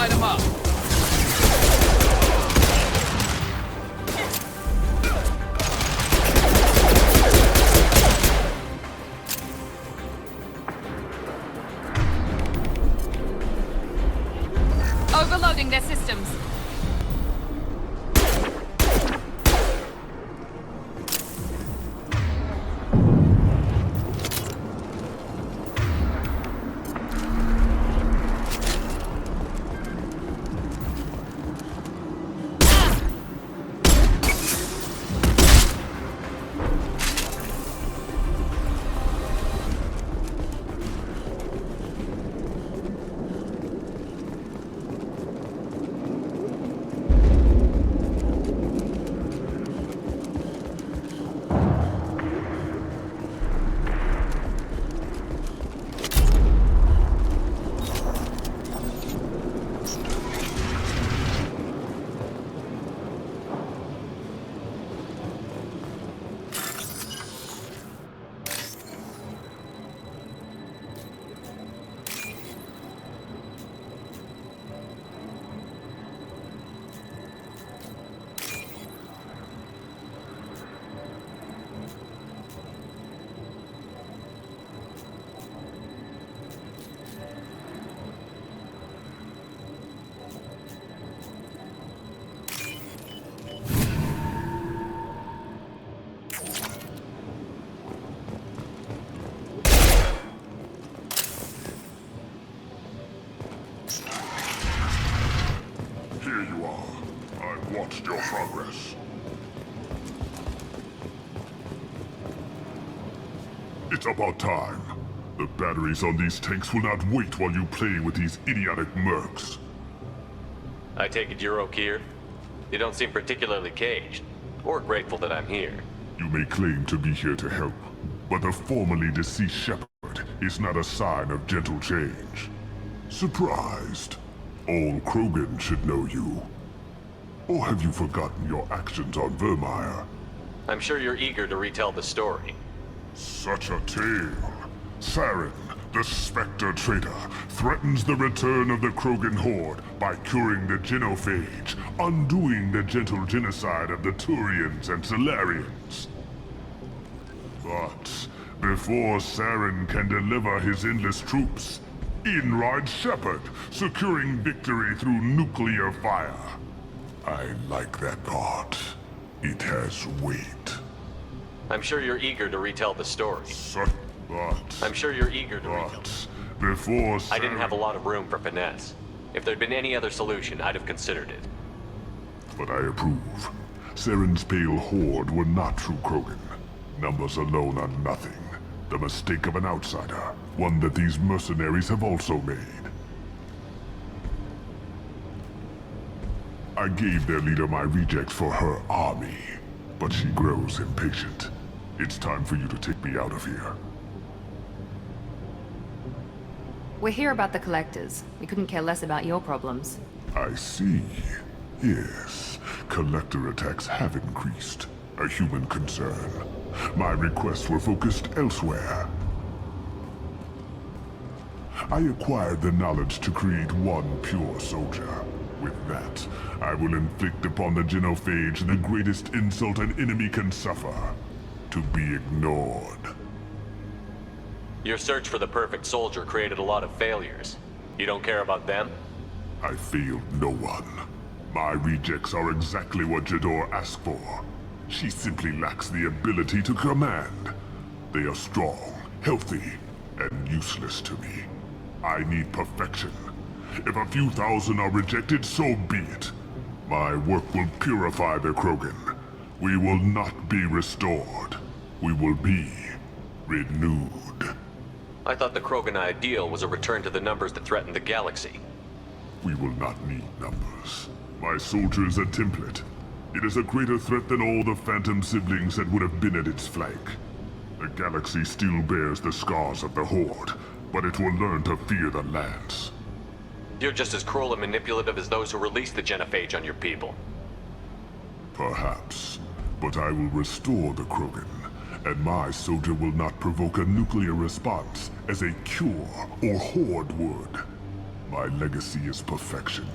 light him up. Overloading their systems. Here you are. I've watched your progress. It's about time. The batteries on these tanks will not wait while you play with these idiotic mercs. I take it you're okay? You don't seem particularly caged, or grateful that I'm here. You may claim to be here to help, but the formerly deceased shepherd is not a sign of gentle change. Surprised? All Krogan should know you. Or have you forgotten your actions on Vermeer? I'm sure you're eager to retell the story. Such a tale. Saren, the Spectre traitor, threatens the return of the Krogan horde by curing the genophage, undoing the gentle genocide of the Turians and Solarians. But before Saren can deliver his endless troops, in rides Shepard, securing victory through nuclear fire. I like that part. It has weight. I'm sure you're eager to retell the story. But I'm sure you're eager to retell. Before I didn't have a lot of room for finesse. If there'd been any other solution, I'd have considered it. But I approve. Saren's pale horde were not true Krogan. Numbers alone are nothing. The mistake of an outsider. One that these mercenaries have also made. I gave their leader my rejects for her army, but she grows impatient. It's time for you to take me out of here. We're here about the Collectors. We couldn't care less about your problems. I see. Yes, collector attacks have increased. A human concern. My requests were focused elsewhere. I acquired the knowledge to create one pure soldier. With that, I will inflict upon the genophage the greatest insult an enemy can suffer. To be ignored. Your search for the perfect soldier created a lot of failures. You don't care about them? I failed no one. My rejects are exactly what Jador asked for. She simply lacks the ability to command. They are strong, healthy, and useless to me. I need perfection. If a few thousand are rejected, so be it. My work will purify the Krogan. We will not be restored. We will be renewed. I thought the Krogan ideal was a return to the numbers that threatened the galaxy. We will not need numbers. My soldier is a template. It is a greater threat than all the Phantom siblings that would have been at its flank. The galaxy still bears the scars of the Horde, but it will learn to fear the Lance. You're just as cruel and manipulative as those who released the genophage on your people. Perhaps, but I will restore the Krogan, and my soldier will not provoke a nuclear response as a cure or Horde would. My legacy is perfection,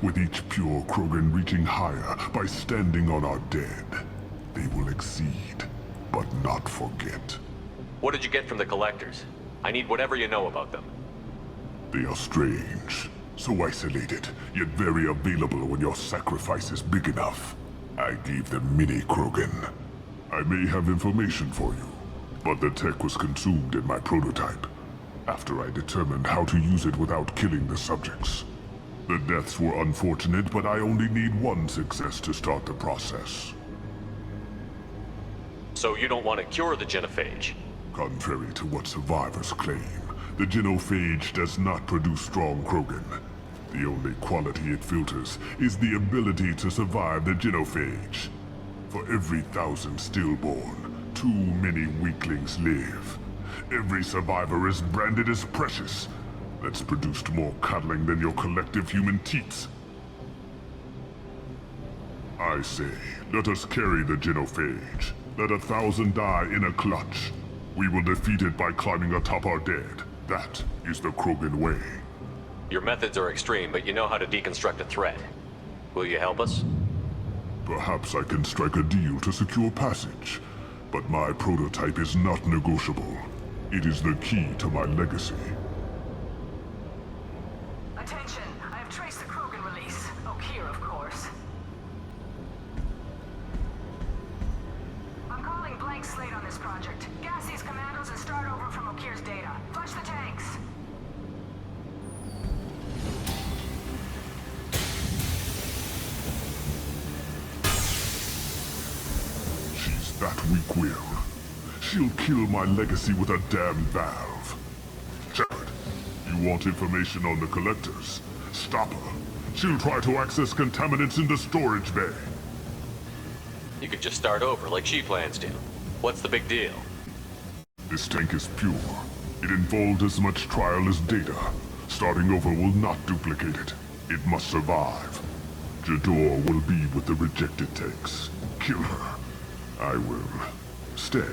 with each pure Krogan reaching higher by standing on our dead. They will exceed, but not forget. What did you get from the collectors? I need whatever you know about them. They are strange, so isolated, yet very available when your sacrifice is big enough. I gave them mini Krogan. I may have information for you, but the tech was consumed in my prototype, after I determined how to use it without killing the subjects. The deaths were unfortunate, but I only need one success to start the process. So you don't want to cure the genophage? Contrary to what survivors claim, the genophage does not produce strong Krogan. The only quality it filters is the ability to survive the genophage. For every 1,000 stillborn, too many weaklings live. Every survivor is branded as precious. That's produced more cuddling than your collective human teats. I say, let us carry the genophage. Let 1,000 die in a clutch. We will defeat it by climbing atop our dead. That is the Krogan way. Your methods are extreme, but you know how to deconstruct a threat. Will you help us? Perhaps I can strike a deal to secure passage. But my prototype is not negotiable. It is the key to my legacy. Attention! I have traced the Krogan release. Okeer, of course. I'm calling blank slate on this project. Gas these commandos and start over from Okeer's data. Flush the tanks! She's that weak-willed. She'll kill my legacy with a damn valve. Shepard, you want information on the collectors? Stop her. She'll try to access contaminants in the storage bay. You could just start over like she plans to. What's the big deal? This tank is pure. It involved as much trial as data. Starting over will not duplicate it. It must survive. Jador will be with the rejected tanks. Kill her. I will stay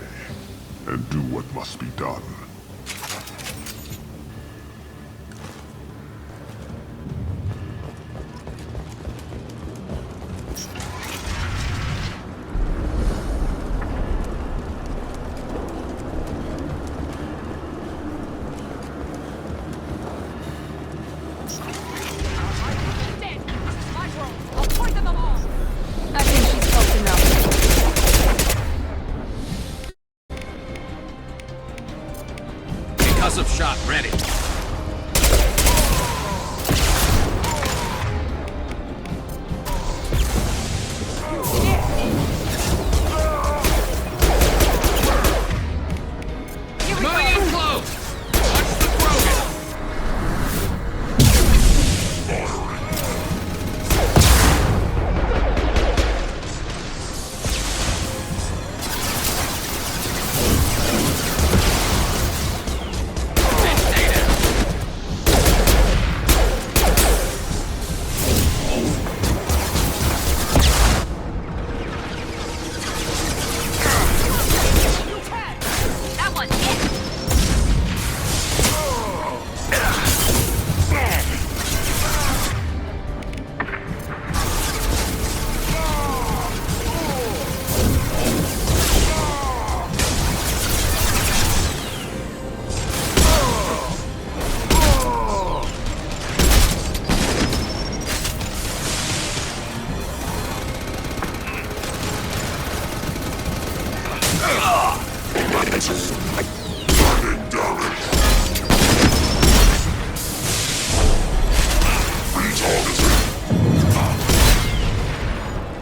and do what must be done. I think she's close enough. Concussive shot ready. Moving in close. Watch the Krogan. That one's it.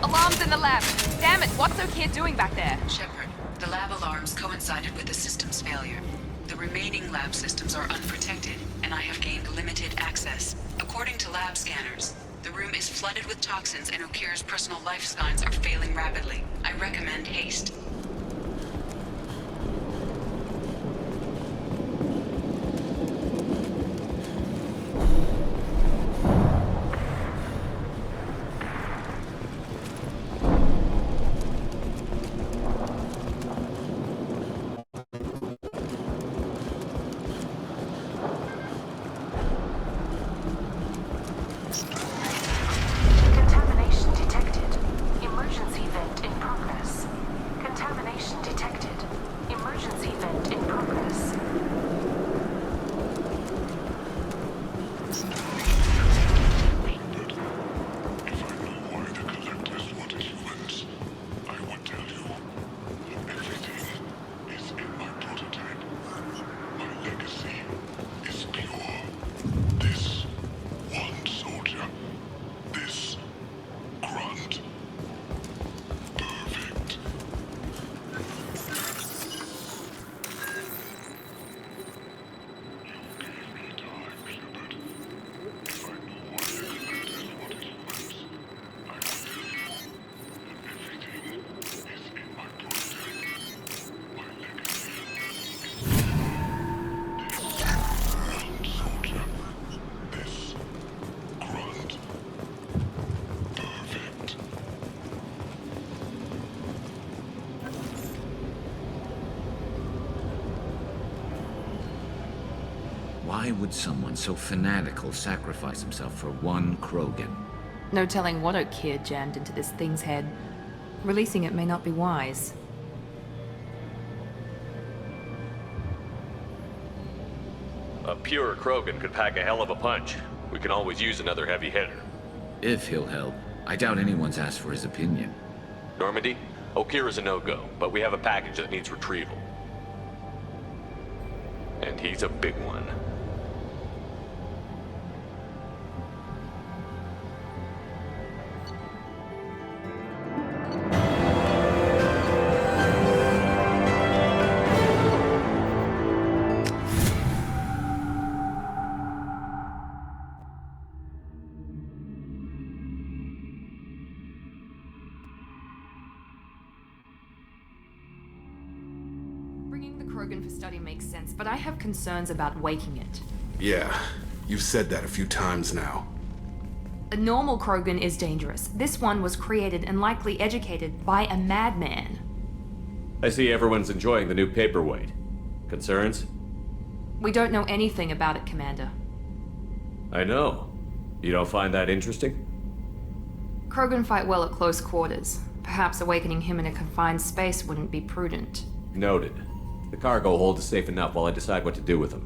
Alarms in the lab. Damn it, what's Okeer doing back there? Shepard, the lab alarms coincided with the system's failure. The remaining lab systems are unprotected, and I have gained limited access. According to lab scanners, the room is flooded with toxins and Okeer's personal life signs are failing rapidly. I recommend haste. Why would someone so fanatical sacrifice himself for one Krogan? No telling what O'Keefe jammed into this thing's head. Releasing it may not be wise. A pure Krogan could pack a hell of a punch. We can always use another heavy hitter. If he'll help. I doubt anyone's asked for his opinion. Normandy, Okira's a no-go, but we have a package that needs retrieval. And he's a big one. Bringing the Krogan for study makes sense, but I have concerns about waking it. Yeah, you've said that a few times now. A normal Krogan is dangerous. This one was created and likely educated by a madman. I see everyone's enjoying the new paperweight. Concerns? We don't know anything about it, Commander. I know. You don't find that interesting? Krogan fight well at close quarters. Perhaps awakening him in a confined space wouldn't be prudent. Noted. The cargo hold is safe enough while I decide what to do with him.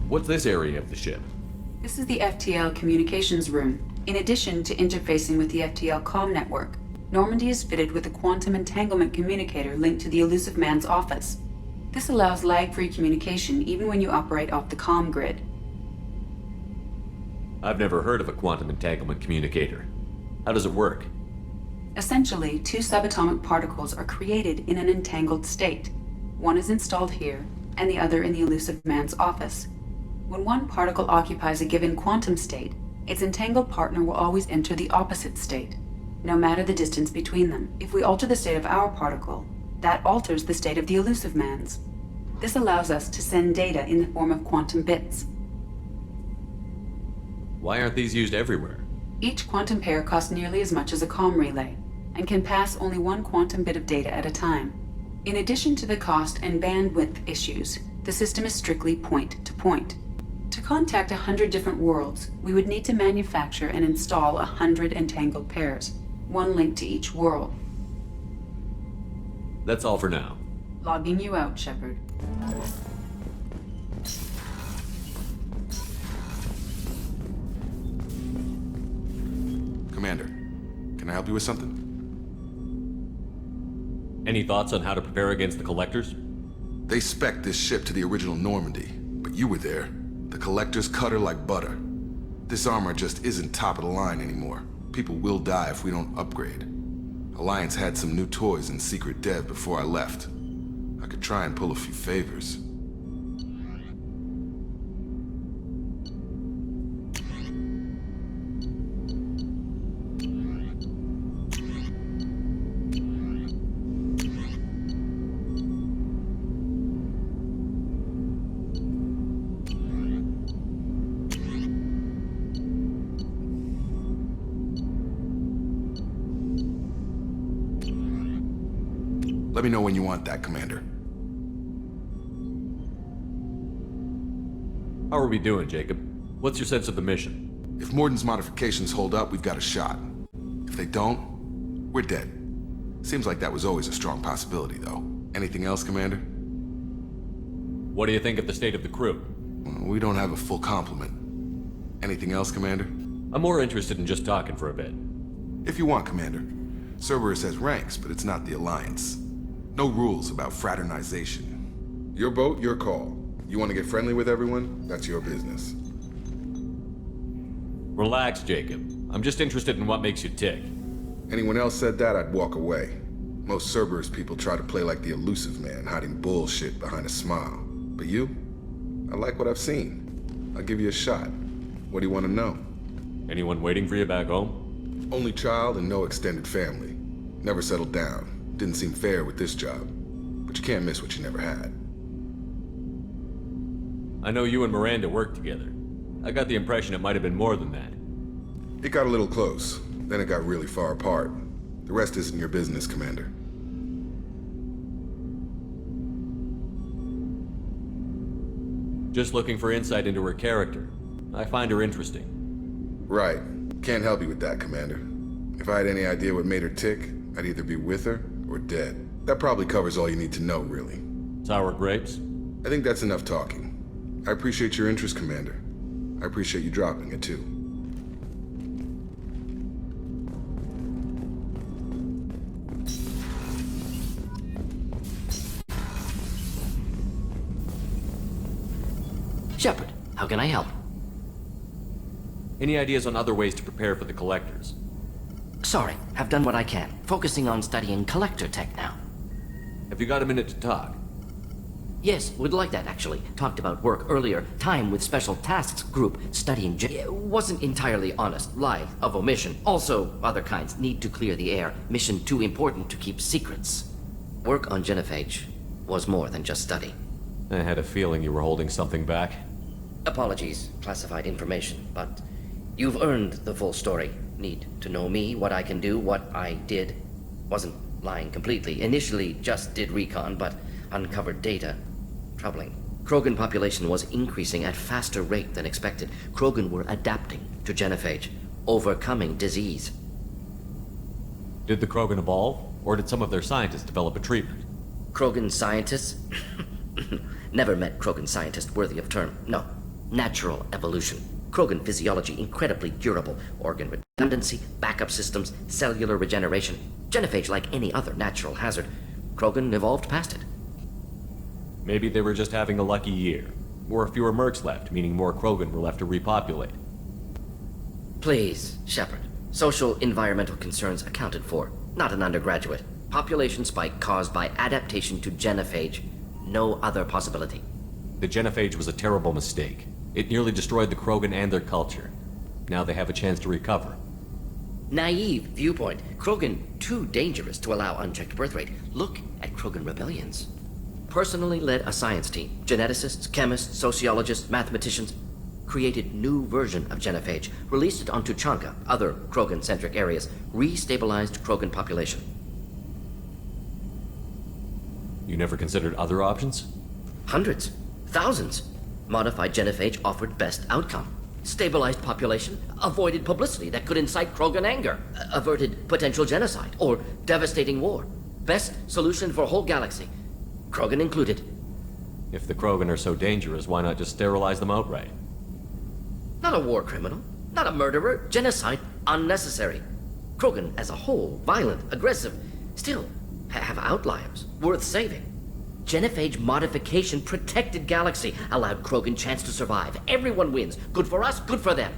What's this area of the ship? This is the FTL communications room. In addition to interfacing with the FTL comm network, Normandy is fitted with a quantum entanglement communicator linked to the Elusive Man's office. This allows lag-free communication even when you operate off the comm grid. I've never heard of a quantum entanglement communicator. How does it work? Essentially, two subatomic particles are created in an entangled state. One is installed here, and the other in the Elusive Man's office. When one particle occupies a given quantum state, its entangled partner will always enter the opposite state, no matter the distance between them. If we alter the state of our particle, that alters the state of the Elusive Man's. This allows us to send data in the form of quantum bits. Why aren't these used everywhere? Each quantum pair costs nearly as much as a comm relay, and can pass only one quantum bit of data at a time. In addition to the cost and bandwidth issues, the system is strictly point-to-point. To contact 100 different worlds, we would need to manufacture and install 100 entangled pairs, one link to each world. That's all for now. Logging you out, Shepard. Commander, can I help you with something? Any thoughts on how to prepare against the Collectors? They spec'd this ship to the original Normandy, but you were there. The Collectors cut her like butter. This armor just isn't top of the line anymore. People will die if we don't upgrade. Alliance had some new toys in secret dev before I left. I could try and pull a few favors. Let me know when you want that, Commander. How are we doing, Jacob? What's your sense of the mission? If Morden's modifications hold up, we've got a shot. If they don't, we're dead. Seems like that was always a strong possibility, though. Anything else, Commander? What do you think of the state of the crew? We don't have a full complement. Anything else, Commander? I'm more interested in just talking for a bit. If you want, Commander. Cerberus has ranks, but it's not the Alliance. No rules about fraternization. Your boat, your call. You want to get friendly with everyone? That's your business. Relax, Jacob. I'm just interested in what makes you tick. Anyone else said that, I'd walk away. Most Cerberus people try to play like the Elusive Man, hiding bullshit behind a smile. But you? I like what I've seen. I'll give you a shot. What do you want to know? Anyone waiting for you back home? Only child and no extended family. Never settled down. Didn't seem fair with this job. But you can't miss what you never had. I know you and Miranda worked together. I got the impression it might have been more than that. It got a little close. Then it got really far apart. The rest isn't your business, Commander. Just looking for insight into her character. I find her interesting. Right. Can't help you with that, Commander. If I had any idea what made her tick, I'd either be with her or dead. That probably covers all you need to know, really. Sour grapes? I think that's enough talking. I appreciate your interest, Commander. I appreciate you dropping it, too. Shepard, how can I help? Any ideas on other ways to prepare for the Collectors? Sorry, have done what I can. Focusing on studying collector tech now. Have you got a minute to talk? Yes, would like that actually. Talked about work earlier. Time with Special Tasks Group studying wasn't entirely honest. Lie of omission. Also, other kinds. Need to clear the air. Mission too important to keep secrets. Work on genophage was more than just study. I had a feeling you were holding something back. Apologies, classified information, but you've earned the full story. Need to know me, what I can do, what I did. Wasn't lying completely. Initially just did recon, but uncovered data. Troubling. Krogan population was increasing at faster rate than expected. Krogan were adapting to genophage, overcoming disease. Did the Krogan evolve, or did some of their scientists develop a treatment? Krogan scientists? Never met Krogan scientist worthy of term. No. Natural evolution. Krogan physiology incredibly durable. Organ redundancy, backup systems, cellular regeneration. Genophage like any other natural hazard. Krogan evolved past it. Maybe they were just having a lucky year. Or fewer mercs left, meaning more Krogan were left to repopulate. Please, Shepard. Social environmental concerns accounted for. Not an undergraduate. Population spike caused by adaptation to genophage. No other possibility. The genophage was a terrible mistake. It nearly destroyed the Krogan and their culture. Now they have a chance to recover. Naive viewpoint. Krogan too dangerous to allow unchecked birth rate. Look at Krogan rebellions. Personally led a science team. Geneticists, chemists, sociologists, mathematicians. Created new version of genophage. Released it onto Chanka, other Krogan-centric areas. Restabilized Krogan population. You never considered other options? Hundreds. Thousands. Modified genophage offered best outcome. Stabilized population, avoided publicity that could incite Krogan anger, averted potential genocide, or devastating war. Best solution for whole galaxy. Krogan included. If the Krogan are so dangerous, why not just sterilize them outright? Not a war criminal, not a murderer, genocide, unnecessary. Krogan as a whole, violent, aggressive, still have outliers, worth saving. Genophage modification protected galaxy, allowed Krogan chance to survive. Everyone wins. Good for us, good for them.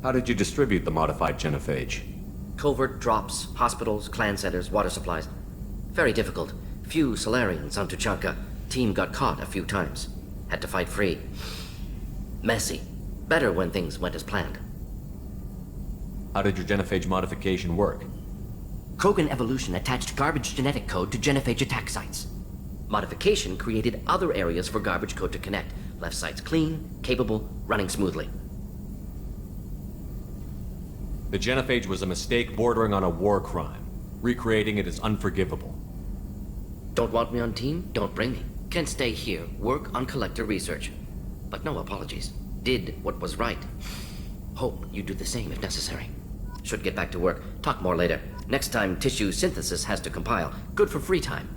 How did you distribute the modified genophage? Covert drops, hospitals, clan centers, water supplies. Very difficult. Few Solarians on Tuchanka. Team got caught a few times. Had to fight free. Messy. Better when things went as planned. How did your genophage modification work? Krogan evolution attached garbage genetic code to genophage attack sites. Modification created other areas for garbage code to connect. Left sites clean, capable, running smoothly. The genophage was a mistake bordering on a war crime. Recreating it is unforgivable. Don't want me on team? Don't bring me. Can stay here, work on collector research. But no apologies. Did what was right. Hope you do the same if necessary. Should get back to work. Talk more later. Next time, tissue synthesis has to compile. Good for free time.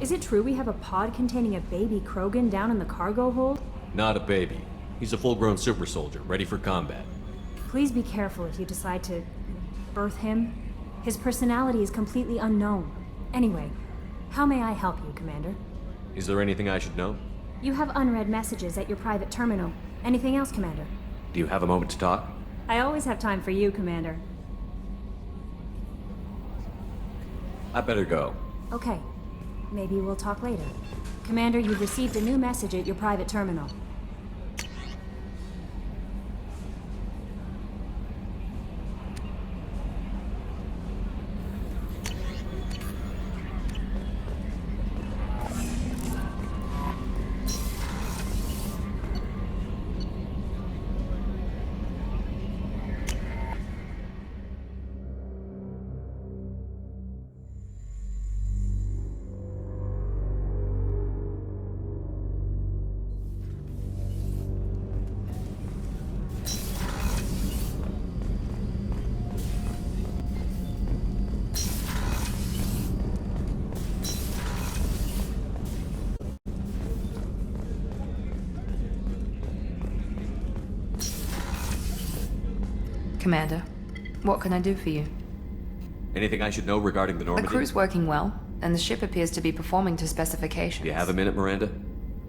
Is it true we have a pod containing a baby Krogan down in the cargo hold? Not a baby. He's a full-grown super soldier, ready for combat. Please be careful if you decide to birth him. His personality is completely unknown. Anyway, how may I help you, Commander? Is there anything I should know? You have unread messages at your private terminal. Anything else, Commander? Do you have a moment to talk? I always have time for you, Commander. I better go. Okay. Maybe we'll talk later. Commander, you've received a new message at your private terminal. Commander, what can I do for you? Anything I should know regarding the The Normandy? crew's working well, and the ship appears to be performing to specifications. You have a minute, Miranda?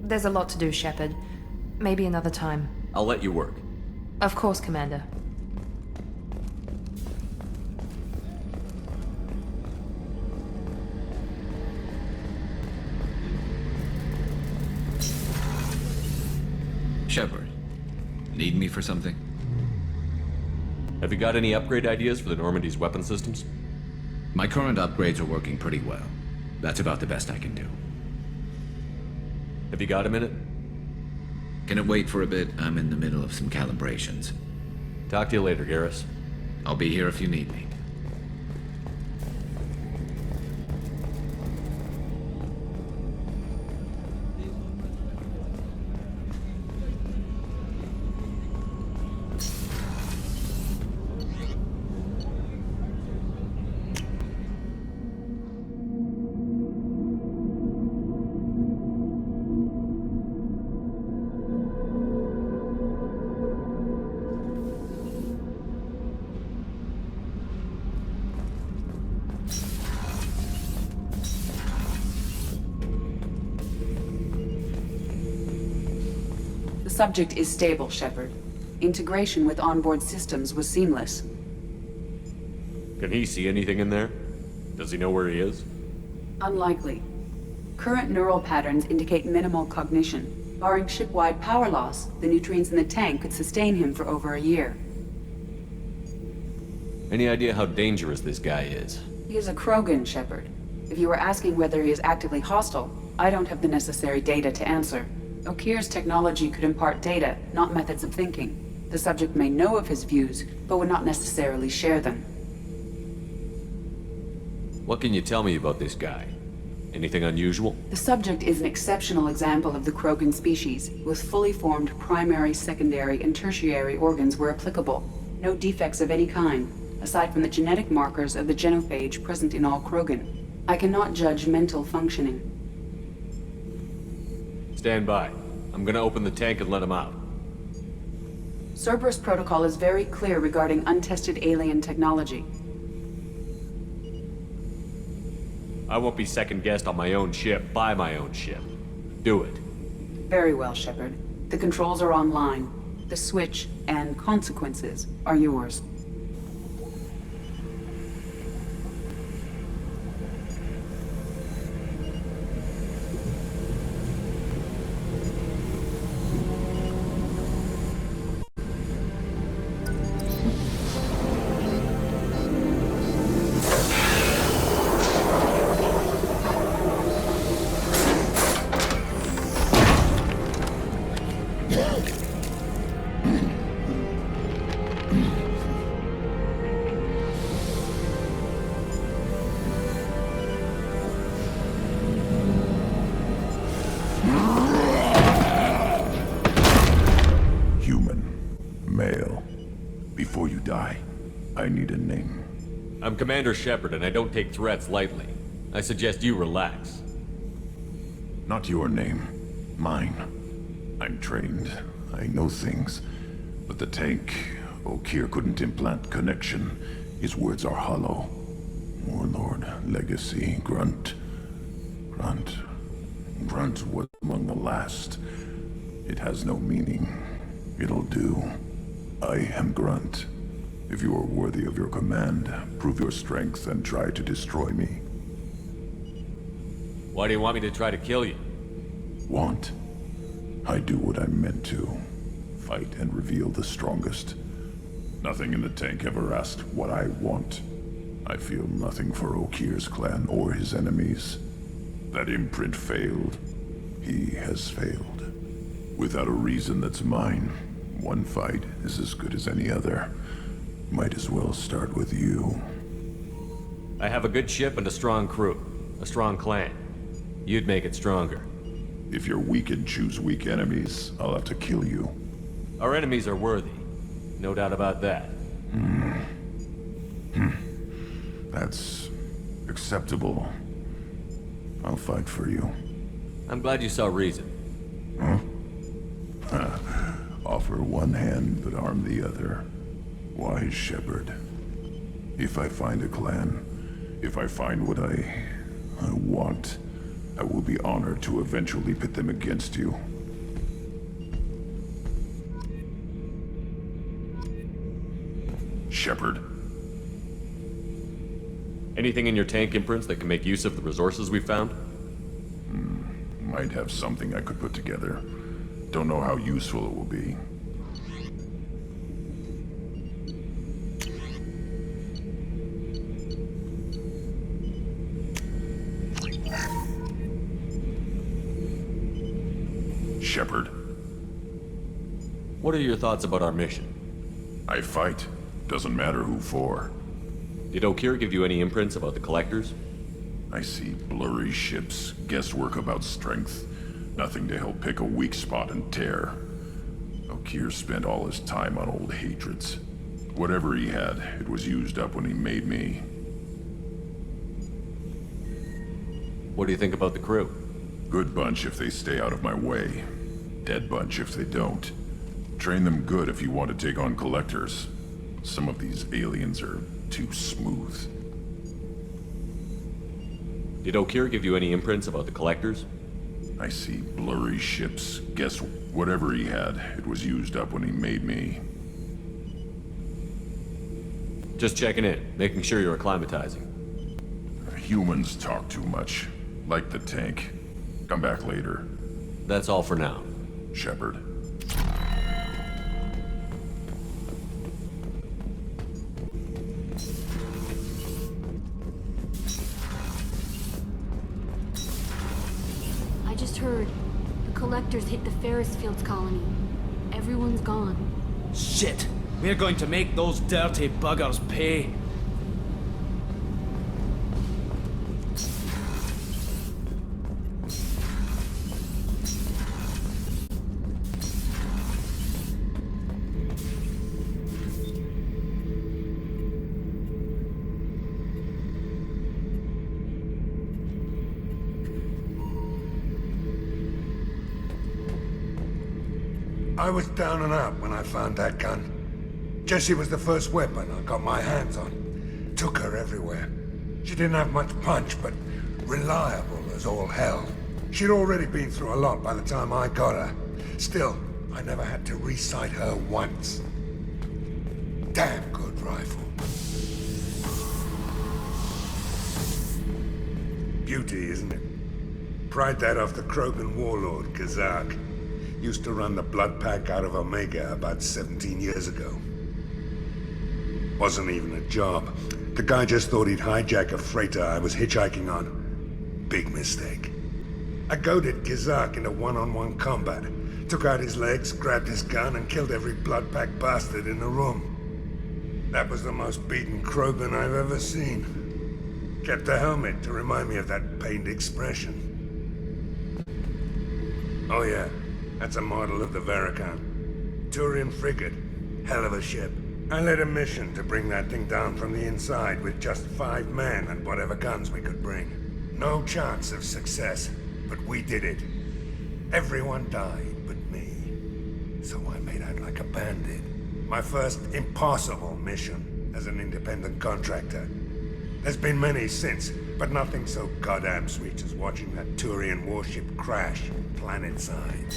There's a lot to do, Shepard. Maybe another time. I'll let you work. Of course, Commander. Shepard, need me for something? Have you got any upgrade ideas for the Normandy's weapon systems? My current upgrades are working pretty well. That's about the best I can do. Have you got a minute? Can it wait for a bit? I'm in the middle of some calibrations. Talk to you later, Garrus. I'll be here if you need me. The subject is stable, Shepard. Integration with onboard systems was seamless. Can he see anything in there? Does he know where he is? Unlikely. Current neural patterns indicate minimal cognition. Barring ship-wide power loss, the nutrients in the tank could sustain him for over a year. Any idea how dangerous this guy is? He is a Krogan, Shepard. If you were asking whether he is actively hostile, I don't have the necessary data to answer. Okeer's technology could impart data, not methods of thinking. The subject may know of his views, but would not necessarily share them. What can you tell me about this guy? Anything unusual? The subject is an exceptional example of the Krogan species, with fully formed primary, secondary, and tertiary organs where applicable. No defects of any kind, aside from the genetic markers of the genophage present in all Krogan. I cannot judge mental functioning. Stand by. I'm gonna open the tank and let him out. Cerberus protocol is very clear regarding untested alien technology. I won't be second-guessed on my own ship, by my own ship. Do it. Very well, Shepard. The controls are online. The switch and consequences are yours. I need a name. I'm Commander Shepard, and I don't take threats lightly. I suggest you relax. Not your name. Mine. I'm trained. I know things. But the tank, Okeer couldn't implant connection. His words are hollow. Warlord, Legacy, Grunt. Grunt was among the last. It has no meaning. It'll do. I am Grunt. If you are worthy of your command, prove your strength and try to destroy me. Why do you want me to try to kill you? Want? I do what I'm meant to. Fight and reveal the strongest. Nothing in the tank ever asked what I want. I feel nothing for Okeer's clan or his enemies. That imprint failed. He has failed. Without a reason that's mine, one fight is as good as any other. Might as well start with you. I have a good ship and a strong crew. A strong clan. You'd make it stronger. If you're weak and choose weak enemies, I'll have to kill you. Our enemies are worthy. No doubt about that. That's acceptable. I'll fight for you. I'm glad you saw reason. Offer one hand, but arm the other. Why, Shepard? If I find a clan, if I find what I want, I will be honored to eventually pit them against you. Shepard. Anything in your tank imprints that can make use of the resources we found? Might have something I could put together. Don't know how useful it will be. Shepard. What are your thoughts about our mission? I fight. Doesn't matter who for. Did O'Kear give you any imprints about the Collectors? I see blurry ships, guesswork about strength. Nothing to help pick a weak spot and tear. O'Kear spent all his time on old hatreds. Whatever he had, it was used up when he made me. What do you think about the crew? Good bunch if they stay out of my way. Dead bunch if they don't. Train them good if you want to take on Collectors. Some of these aliens are too smooth. Did O'Kear give you any imprints about the Collectors? I see blurry ships. Guess whatever he had, it was used up when he made me. Just checking in, making sure you're acclimatizing. Humans talk too much. Like the tank. Come back later. That's all for now. Shepard. I just heard the Collectors hit the Ferris Fields colony. Everyone's gone. Shit! We're going to make those dirty buggers pay. I was down and out when I found that gun. Jessie was the first weapon I got my hands on. Took her everywhere. She didn't have much punch, but reliable as all hell. She'd already been through a lot by the time I got her. Still, I never had to re-sight her once. Damn good rifle. Beauty, isn't it? Pried that off the Krogan warlord, Kazak. Used to run the blood pack out of Omega about 17 years ago. Wasn't even a job. The guy just thought he'd hijack a freighter I was hitchhiking on. Big mistake. I goaded Kazak into one-on-one combat. Took out his legs, grabbed his gun, and killed every blood pack bastard in the room. That was the most beaten Krogan I've ever seen. Kept a helmet to remind me of that pained expression. Oh yeah. That's a model of the Veracon. Turian frigate. Hell of a ship. I led a mission to bring that thing down from the inside with just 5 men and whatever guns we could bring. No chance of success, but we did it. Everyone died but me. So I made out like a bandit. My first impossible mission as an independent contractor. There's been many since, but nothing so goddamn sweet as watching that Turian warship crash planet-side.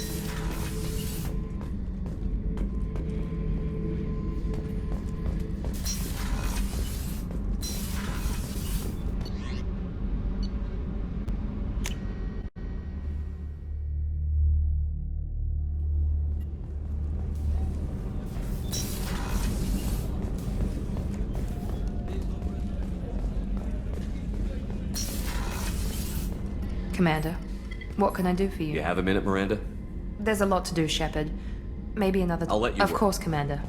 Commander, what can I do for you? You have a minute, Miranda? There's a lot to do, Shepard. Maybe another... I'll let you Of work. course, Commander.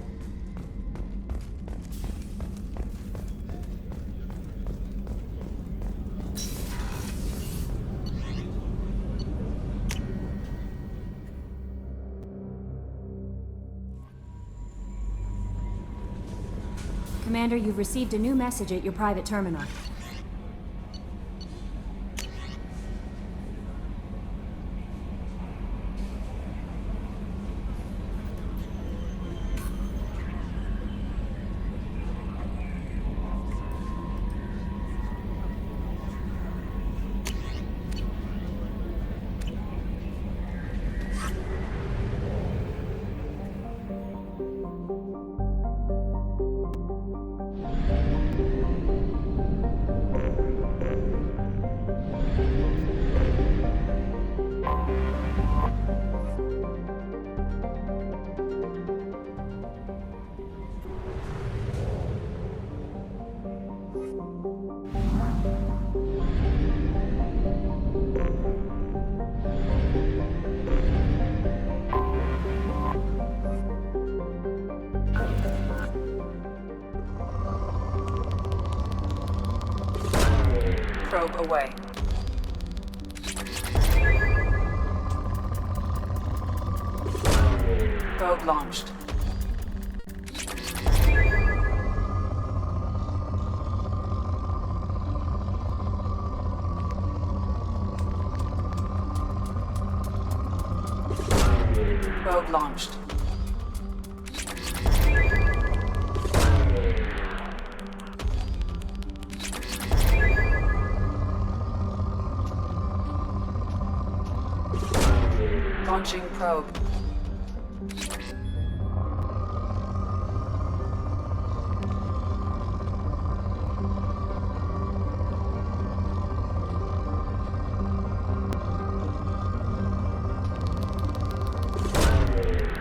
Commander, you've received a new message at your private terminal. Probe away. Probe launched. Probe launched. Launching probe.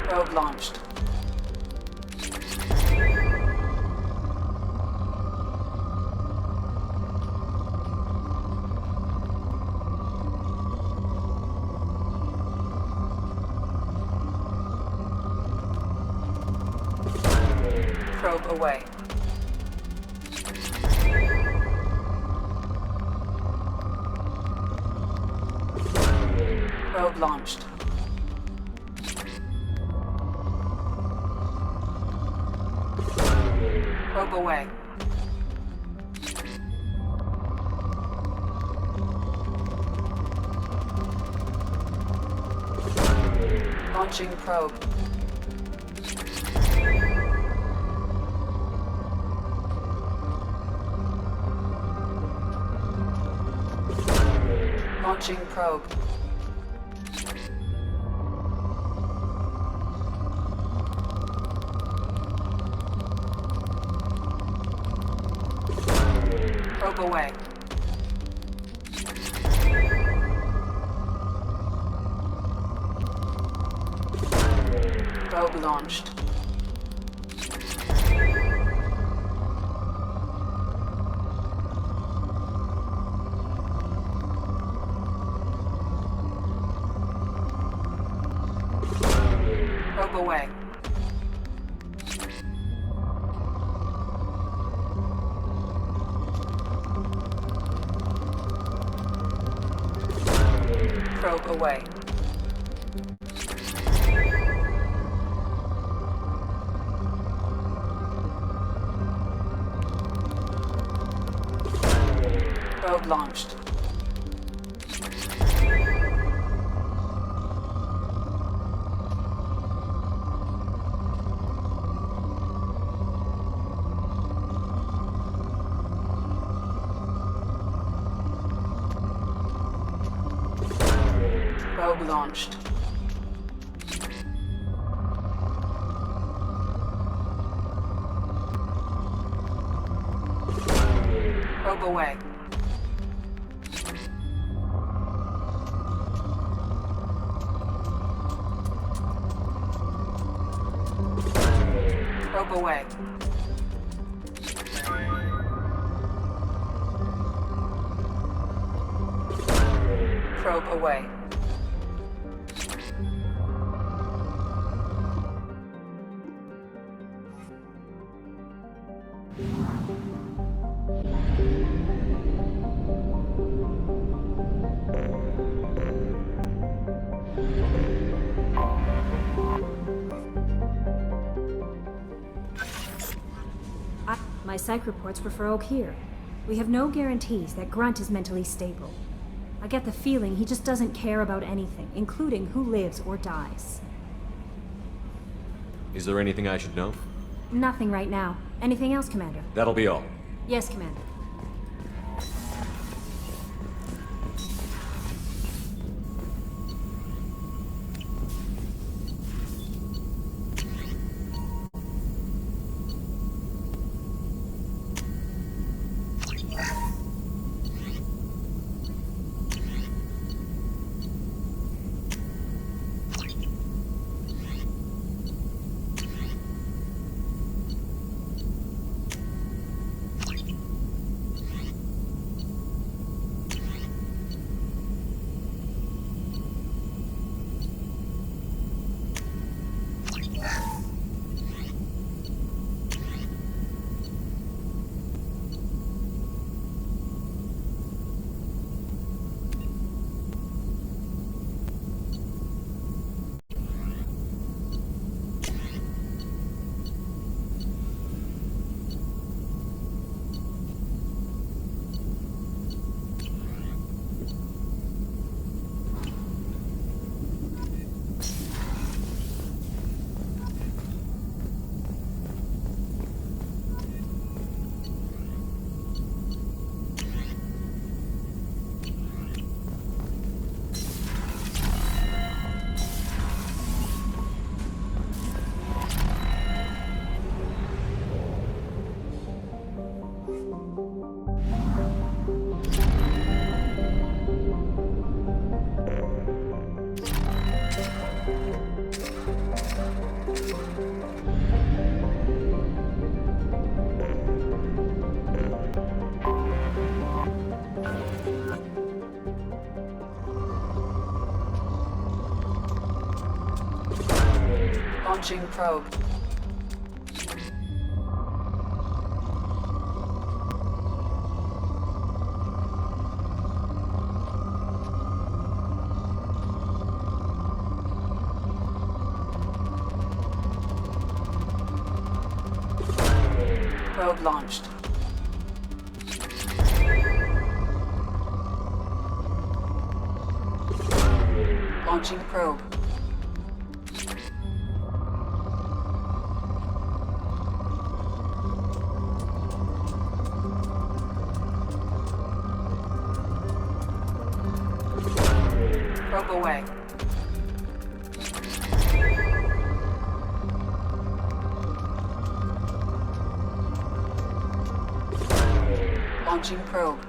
Probe launched. Probe away. Probe launched. Probe away. Launching probe. Launching probe. Probe away. Probe launched. Probe away. Probe away. Probe launched. Probe launched. Probe away. Probe away. Probe away. My psych reports refer Oak here. We have no guarantees that Grunt is mentally stable. I get the feeling he just doesn't care about anything, including who lives or dies. Is there anything I should know? Nothing right now. Anything else, Commander? That'll be all. Yes, Commander. Launching probe. Probe launched. Launching probe. Probe away. Launching probe.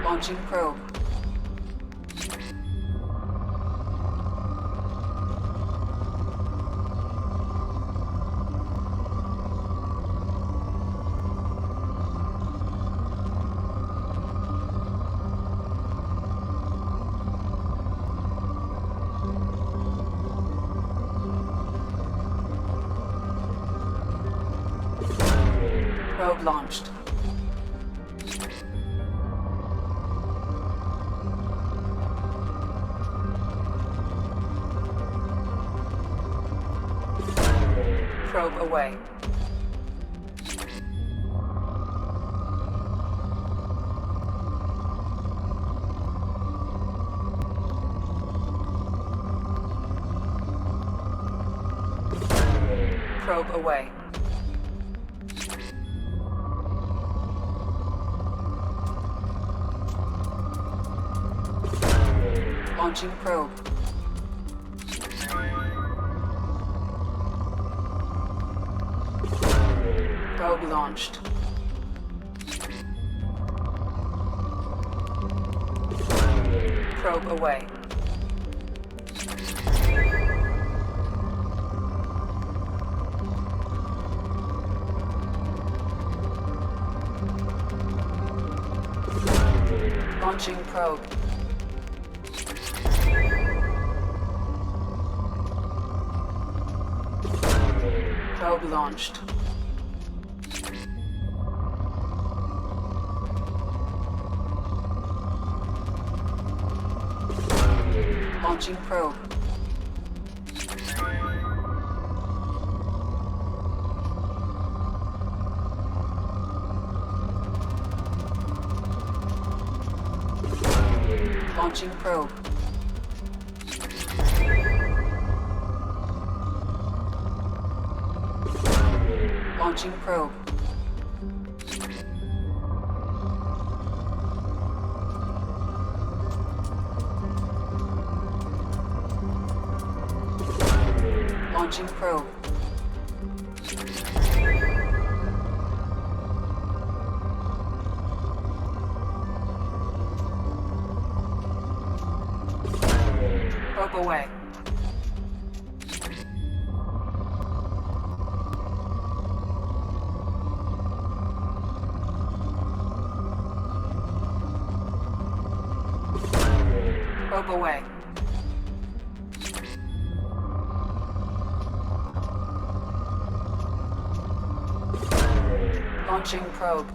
Launching probe. Probe launched. Probe away. Probe away. Launching probe. Probe launched. Probe away. Launching probe. Probe launched. Launching probe. Launching probe. Launching probe. Launching probe. Probe away. Probe away. Launching probe.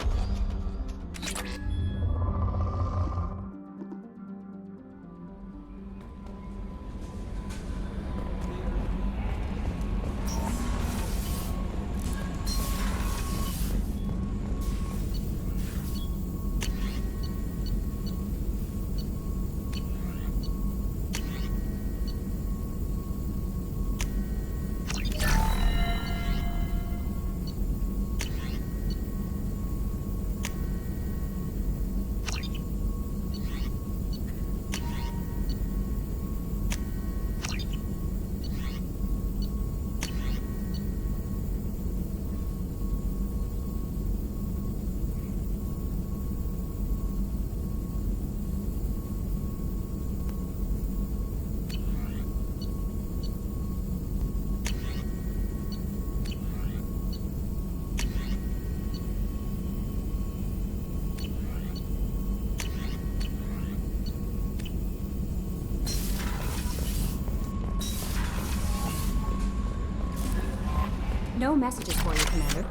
No messages for you, Commander.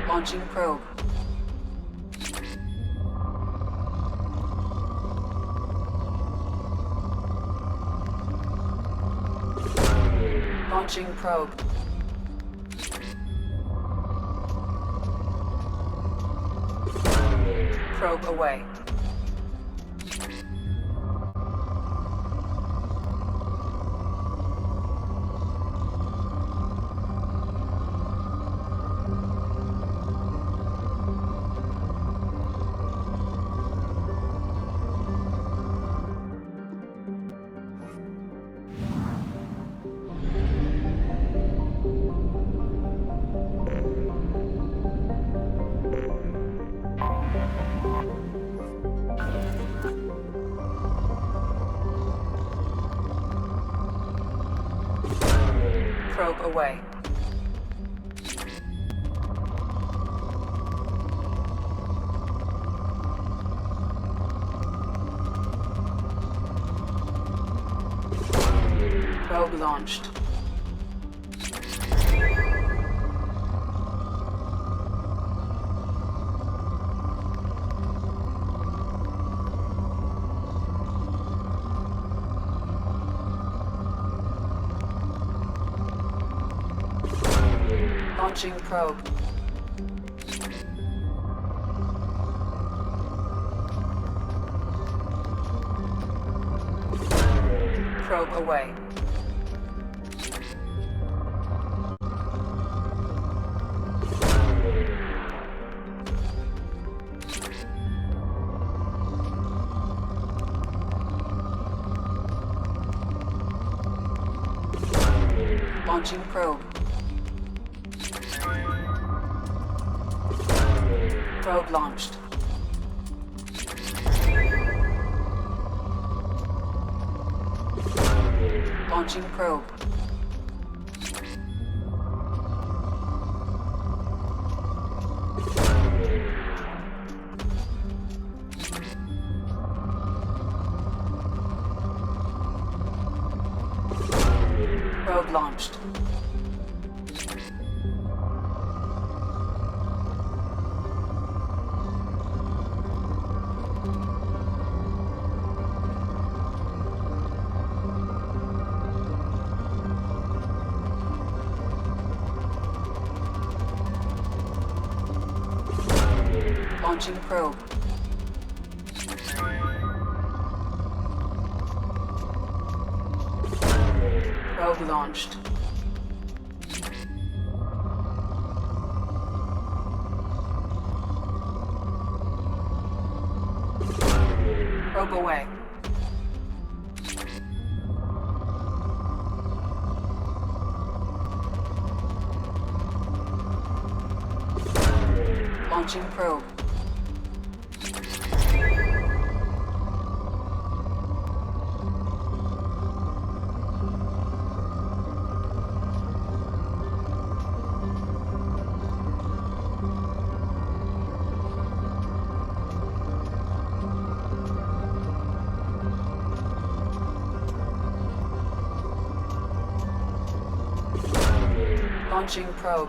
Launching probe. Launching probe. Probe away. Probe away. Probe launched. Launching probe. Probe away. Launching probe. Probe launched. Launching probe. Probe launched. Launching probe. Probe launched. Probe away. Launching probe. Launching probe.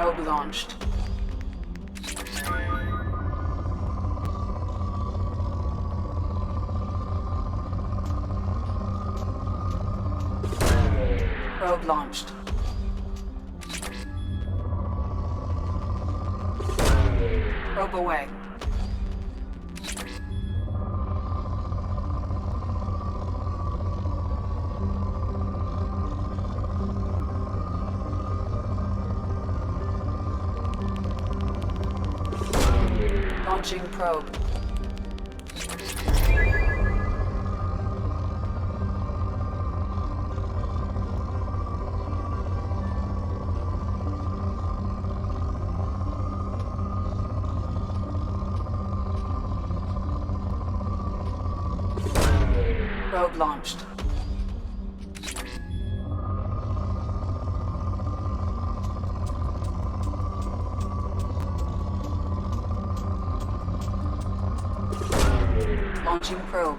Probe launched. Probe launched. Probe away. Launching probe. Probe launched. Launching probe.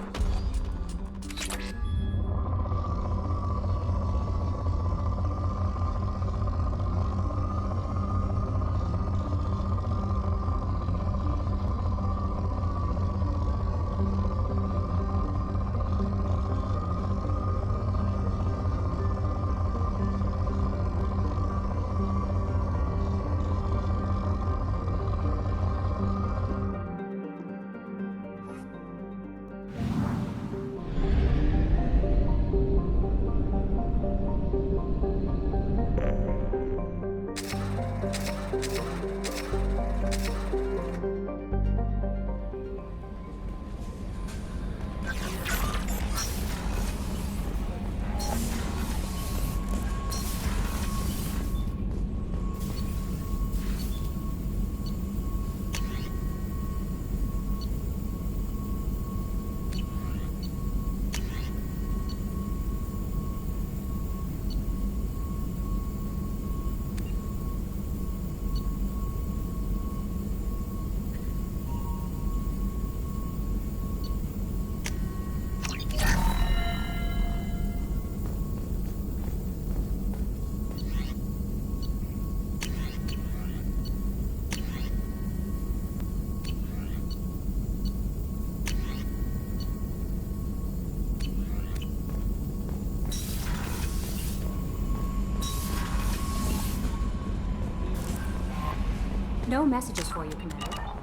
No messages for you, Commander.